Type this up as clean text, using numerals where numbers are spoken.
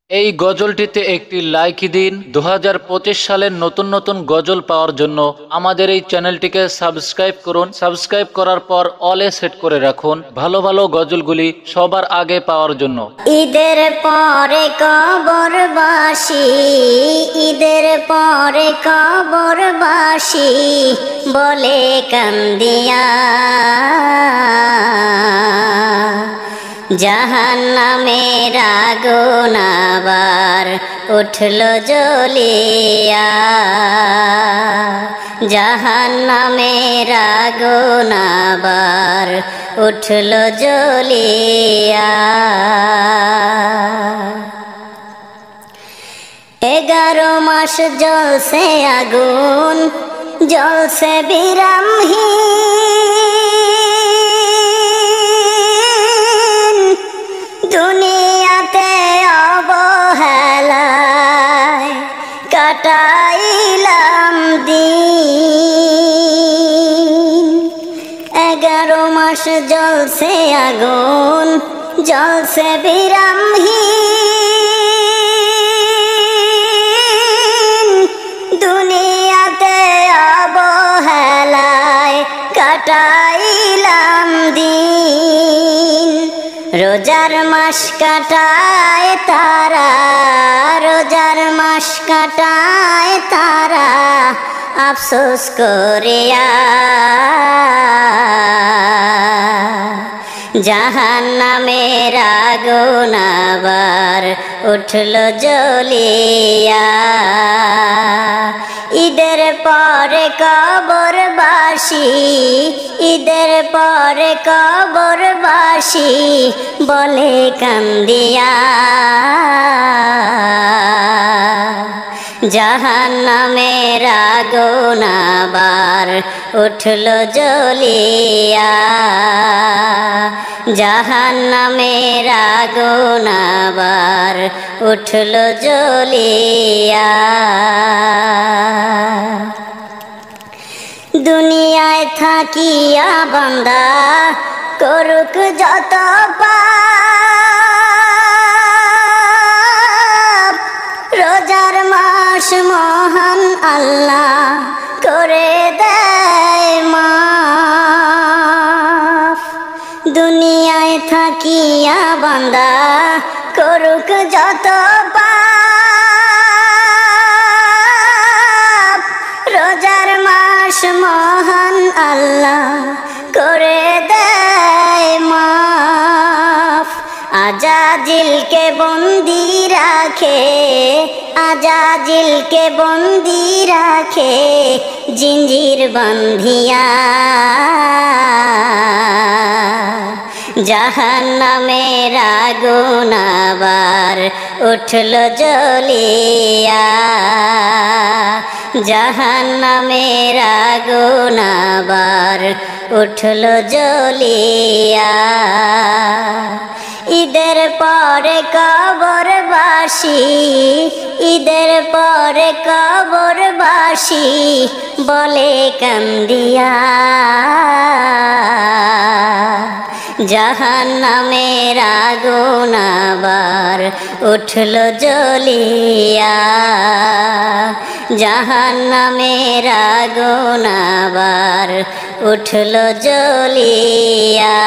এই গজলটিতে একটি লাইক দিন। 2025 সালের নতুন নতুন গজল পাওয়ার জন্য আমাদের এই চ্যানেলটিকে সাবস্ক্রাইব করুন। সাবস্ক্রাইব করার পর অলে সেট করে রাখুন ভালো ভালো গজলগুলি সবার আগে পাওয়ার জন্য। ঈদের পরে কবরবাসী, ঈদের পরে কবরবাসী বলে কান্দিয়া, জাহান্নামের আগুন আবার উঠল জ্বলিয়া, জাহান্নামের আগুন আবার উঠল জ্বলিয়া। 11 মাস জ্বলছে আগুন, জ্বলছে বিরামহীন, দুনিয়াতে অবহেলায় কাটাইলাম দিন। 11 মাস জ্বলছে আগুন, জ্বলছে বিরামহীন, দুনিয়াতে অবহেলায় কাটাইলাম দিন। রোজার মাস কাটায় তারা, রোজার মাস কাটায় তারা আফসোস করিয়া, জাহান্নামের আগুন আবার উঠল জ্বলিয়া। ঈদের পরে কবরবাসী, ঈদের পরে কবরবাসী বলে কান্দিয়া, জাহান্নামের আগুন আবার উঠল জ্বলিয়া, জাহান্নামের আগুন আবার উঠল জ্বলিয়া। দুনিয়ায় থাকিয়া বান্দা করুক যত পাপ, রোজার মাস মহান আল্লাহ করে দেয় মাফ। দুনিয়ায় থাকিয়া বান্দা করুক যত পাপ, রোজার মাস মহান আল্লাহ করে দেয় মাফ। আজাজিলকে বন্দি রাখে, আজাজিলকে বন্দি রাখে জিঞ্জির বান্ধিয়া, জাহান্নামের আগুন আবার উঠল জ্বলিয়া, জাহান্নামের আগুন আবার উঠল জ্বলিয়া। ঈদের পরে কবরবাসী, ঈদের পরে কবরবাসী বলে কান্দিয়া, জাহান্নামের আগুন আবার উঠল জ্বলিয়া, জাহান্নামের আগুন আবার উঠল জ্বলিয়া।